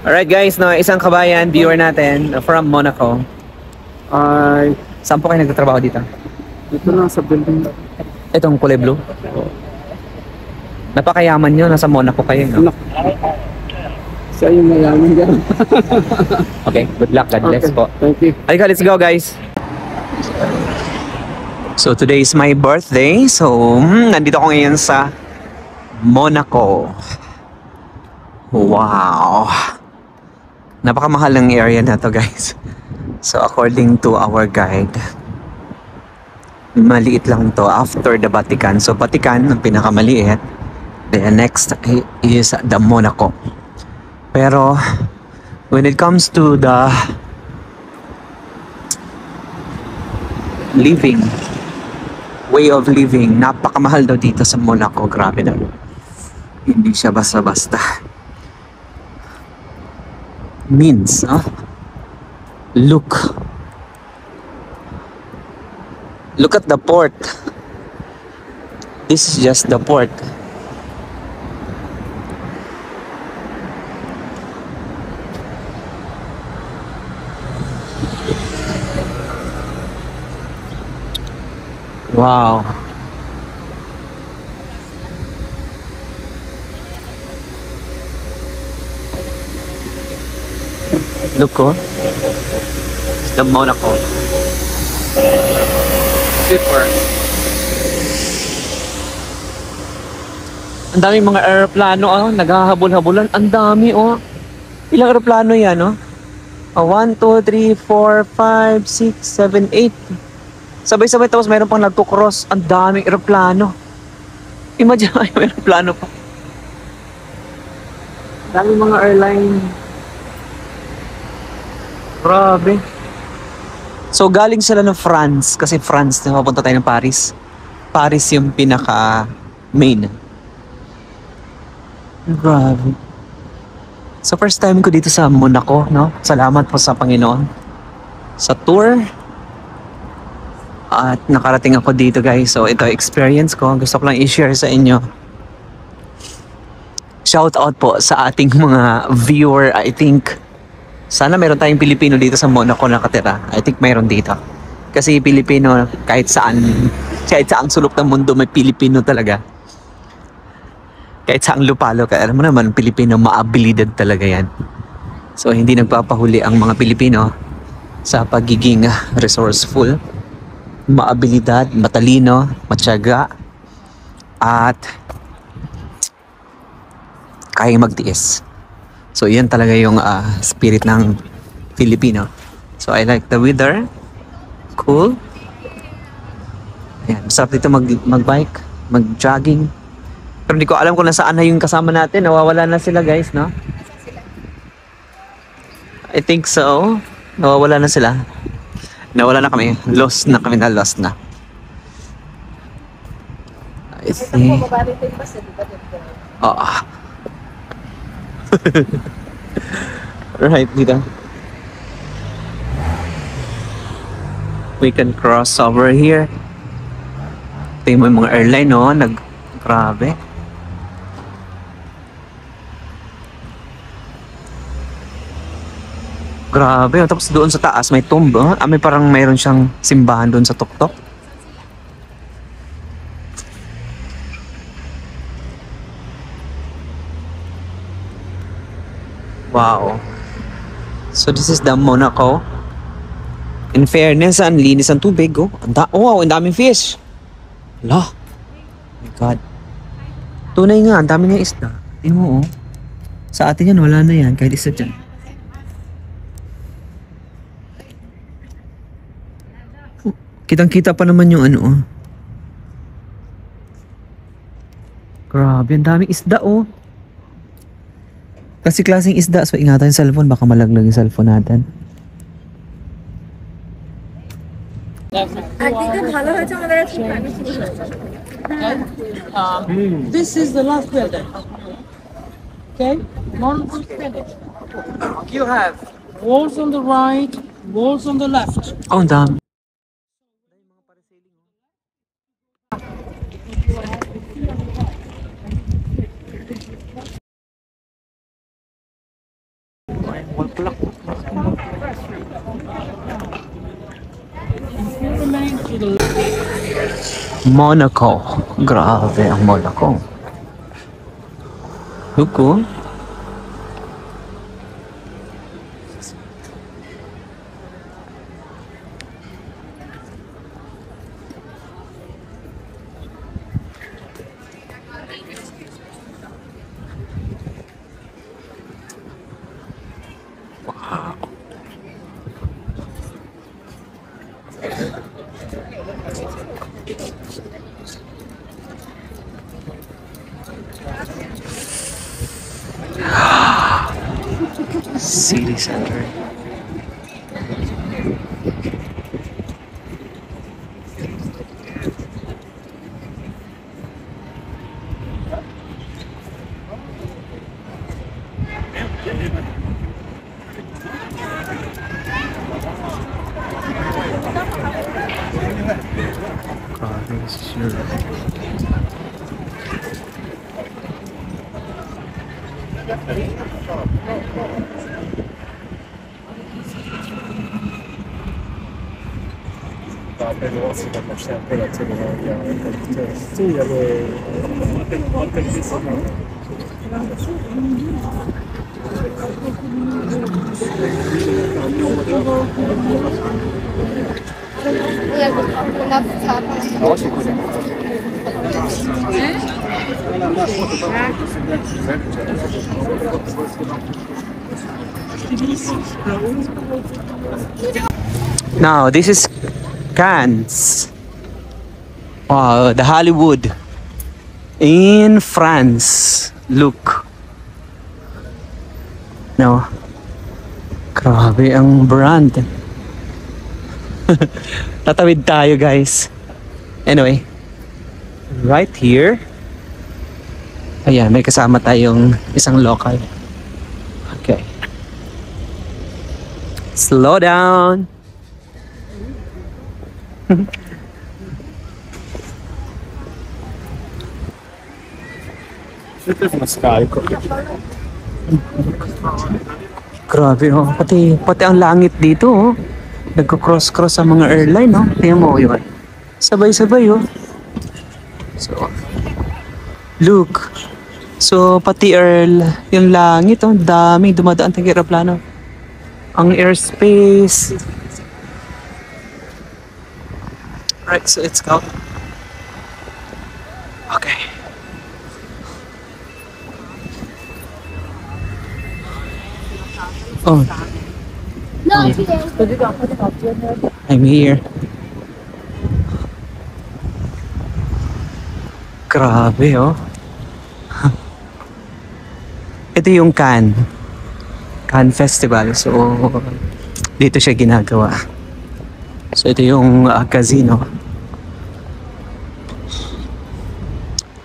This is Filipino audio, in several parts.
Alright guys, no, isang kabayan, viewer natin from Monaco. Ay, Saan po kayo nagtatrabaho dito? dito lang sa building. Itong kulay blue. Napakayaman nyo, nasa Monaco kayo, no? Anak. Siya yung mayaman dyan. Okay, good luck, God bless Okay, po. thank you. Halika, let's go guys! So today is my birthday, so nandito ako ngayon sa Monaco. Wow! Napakamahal ng area na to guys. So according to our guide, maliit lang to after the Vatican. So Vatican ang pinakamaliit. The next is the Monaco. Pero when it comes to the living, way of living, napakamahal daw dito sa Monaco. Grabe na. Hindi siya basta-basta. Means, look at the port. This is just the port. Wow. Look, it's the Monaco. Super. Ang daming mga aeroplano, naghahabol-habulan. Ang dami, Ilang aeroplano yan, 1, 2, 3, 4, 5, 6, 7, 8. Sabay-sabay, tapos mayroon pang nagko-cross. Ang daming aeroplano. Imagine, may aeroplano pa. Daming mga airline. Grabe. So galing sila ng France, kasi France, papunta tayo ng Paris. Paris yung pinaka main. Grabe. So first time ko dito sa Monaco, no? Salamat po sa Panginoon sa tour. At nakarating ako dito guys. So ito experience ko. Gusto ko lang i-share sa inyo. Shout out po sa ating mga viewer. I think sana meron tayong Pilipino dito sa Monaco nakatira. I think mayroon dito. Kasi Pilipino kahit saang sulok ng mundo may Pilipino talaga. Kahit saang lupalo ka, alam mo naman Pilipino maabilidad talaga yan. So hindi nagpapahuli ang mga Pilipino sa pagiging resourceful, maabilidad, matalino, matyaga, at kayang magtiis. So yan talaga yung spirit ng Filipino. So I like the weather. Cool. Ayan, masarap dito mag-bike, mag-jogging. Pero hindi ko alam kung nasaan na yung kasama natin. Nawawala na sila guys, no? I think so. Nawawala na sila. Nawala na kami. Lost na kami. I think. Right, dito. We can cross over here. Ito yung mga airline, grabe. Grabe. Tapos doon sa taas may tomb. May parang mayroon siyang simbahan doon sa tuktok. Wow. So this is the Monaco. In fairness, ang linis ng tubig. Wow, ang daming fish. Lah. Oh my God. Tunay nga, ang dami nga isda. Tingnan mo, Sa atin yan, wala na yan. Kahit isa dyan. Kitang-kita pa naman yung Grabe, ang daming isda, Kasi klaseng isda, so ingatan yung cellphone, baka malaglag yung cellphone natin. This is the last building. Okay? Monaco is finished. You have? Walls on the right, walls on the left. Ang dami. Monaco. Grabe ang Monaco. Huko. City Center. Now, this is Cannes. Wow, the Hollywood in France. Look. No. Grabe ang brand. Tatawid tayo, guys. Anyway, right here. Ayan, may kasama tayong isang local. Okay. Slow down. Ito yung maskal ko. Grabe, oh. Pati ang langit dito, oh. Nagko-cross-cross ang mga airline, no? Tingnan mo yun. Sabay-sabay, oh. So, look. So, pati yung langit, oh. Daming dumadaan tayong aeroplano. Ang airspace. Right, so let's go. Okay. Oh. I'm here. Grabe, oh. Ito yung Cannes Festival. So, dito siya ginagawa. So, ito yung casino.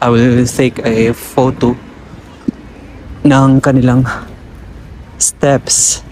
I will take a photo ng kanilang steps.